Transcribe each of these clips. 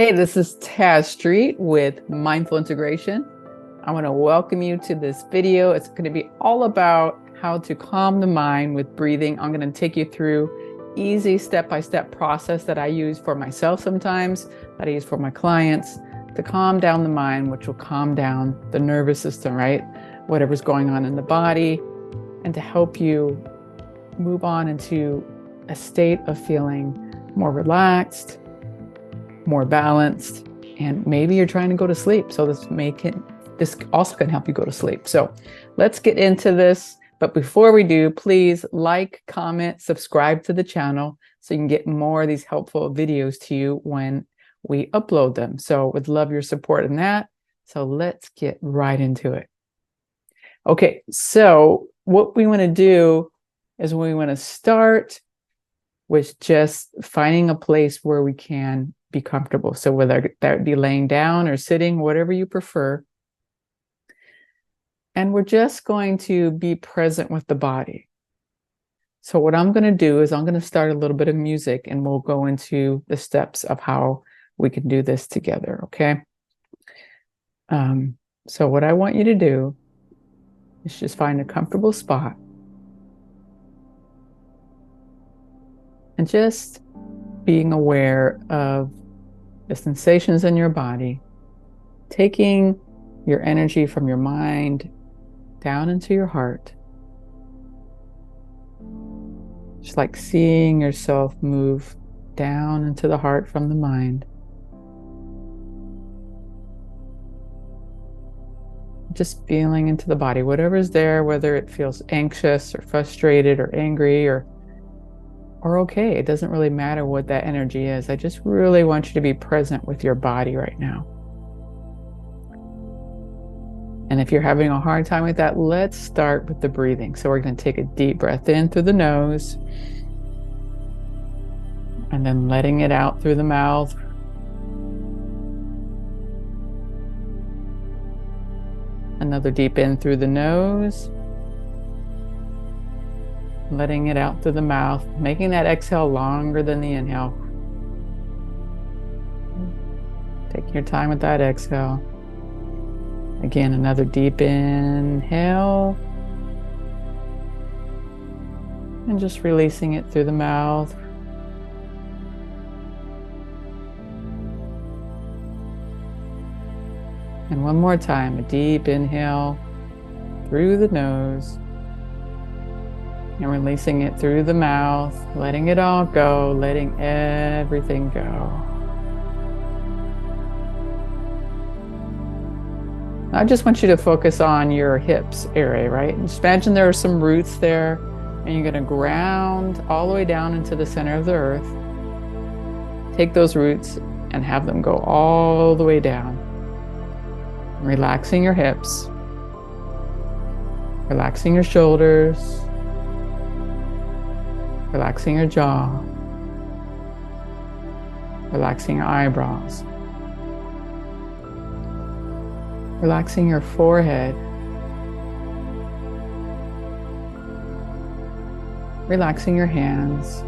Hey, this is Taz Street with Mindful Integration. I want to welcome you to this video. It's going to be all about how to calm the mind with breathing. I'm going to take you through easy step-by-step process that I use for myself sometimes, that I use for my clients to calm down the mind, which will calm down the nervous system, right? Whatever's going on in the body, and to help you move on into a state of feeling more relaxed, more balanced, and maybe you're trying to go to sleep. So this also can help you go to sleep. So let's get into this. But before we do, please like, comment, subscribe to the channel so you can get more of these helpful videos to you when we upload them. So would love your support in that. So let's get right into it. Okay, so what we want to do is we want to start with just finding a place where we can be comfortable. So whether that be laying down or sitting, whatever you prefer. And we're just going to be present with the body. So what I'm going to do is I'm going to start a little bit of music and we'll go into the steps of how we can do this together, okay? So what I want you to do is just find a comfortable spot and just being aware of the sensations in your body, taking your energy from your mind down into your heart. Just like seeing yourself move down into the heart from the mind. Just feeling into the body, whatever's there, whether it feels anxious or frustrated or angry or okay. It doesn't really matter what that energy is. I just really want you to be present with your body right now. And if you're having a hard time with that, let's start with the breathing. So we're going to take a deep breath in through the nose and then letting it out through the mouth. Another deep in through the nose. Letting it out through the mouth, making that exhale longer than the inhale. Taking your time with that exhale. Again, another deep inhale. And just releasing it through the mouth. And one more time, a deep inhale through the nose. And releasing it through the mouth, letting it all go, letting everything go. I just want you to focus on your hips area, right? Just imagine there are some roots there, and you're going to ground all the way down into the center of the earth. Take those roots and have them go all the way down. Relaxing your hips, relaxing your shoulders, relaxing your jaw, relaxing your eyebrows, relaxing your forehead, relaxing your hands,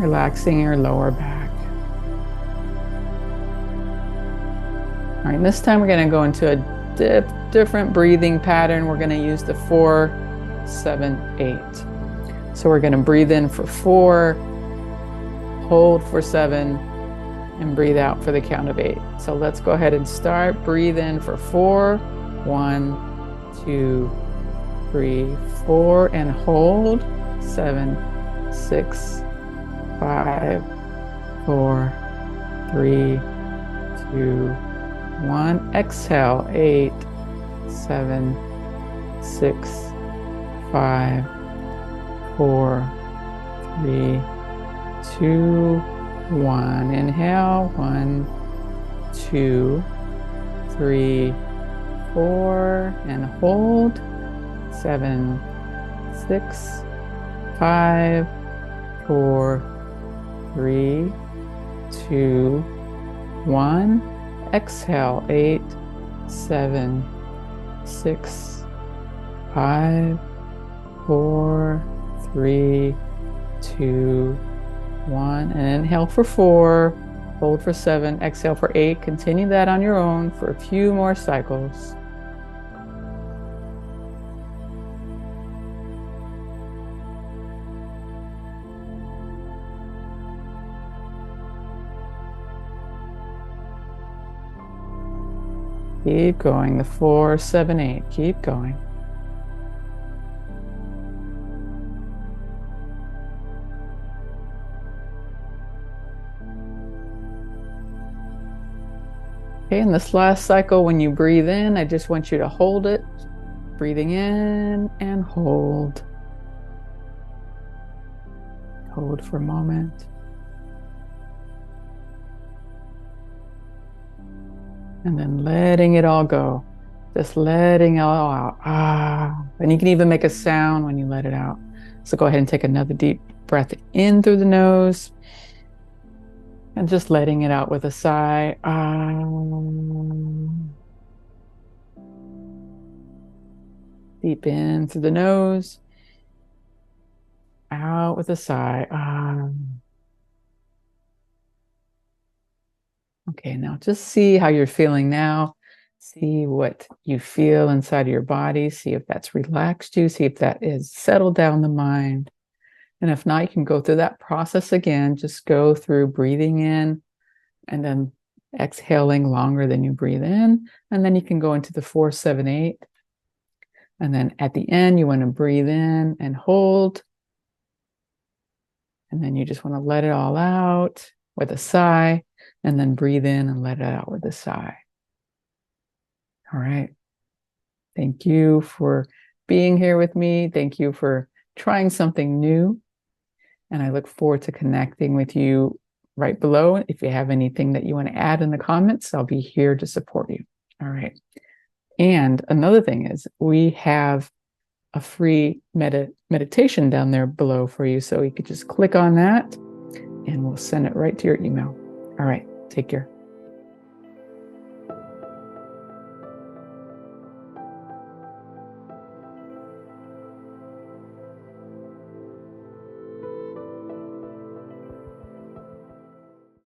relaxing your lower back. All right, this time we're going to go into a different breathing pattern. We're going to use the 4, 7, 8. So we're going to breathe in for 4, hold for 7, and breathe out for the count of 8. So let's go ahead and start. Breathe in for 4, 1, 2, 3, 4, and hold 7, 6, 5, 4, 3, 2, 1. Exhale 8, 7, 6, 5, 4, 3, 2, 1. Inhale 1, 2, 3, 4, and hold 7, 6, 5, 4, 3, 2, 1. Exhale 8, 7, 6, 5, 4, 3, 2, 1, and inhale for 4, hold for 7, exhale for 8. Continue that on your own for a few more cycles. Keep going. The 4, 7, 8. Keep going. Okay, in this last cycle, when you breathe in, I just want you to hold it. Breathing in and hold. Hold for a moment. And then letting it all go. Just letting it all out. And you can even make a sound when you let it out. So go ahead and take another deep breath in through the nose. And just letting it out with a sigh. Deep in through the nose. Out with a sigh. Okay, now just see how you're feeling now. See what you feel inside of your body. See if that's relaxed you. See if that is settled down the mind. And if not, you can go through that process again. Just go through breathing in and then exhaling longer than you breathe in. And then you can go into the 4, 7, 8. And then at the end, you want to breathe in and hold. And then you just want to let it all out with a sigh. And then breathe in and let it out with a sigh. All right. Thank you for being here with me. Thank you for trying something new. And I look forward to connecting with you right below. If you have anything that you want to add in the comments, I'll be here to support you. All right. And another thing is we have a free meditation down there below for you. So you could just click on that and we'll send it right to your email. All right. Take care.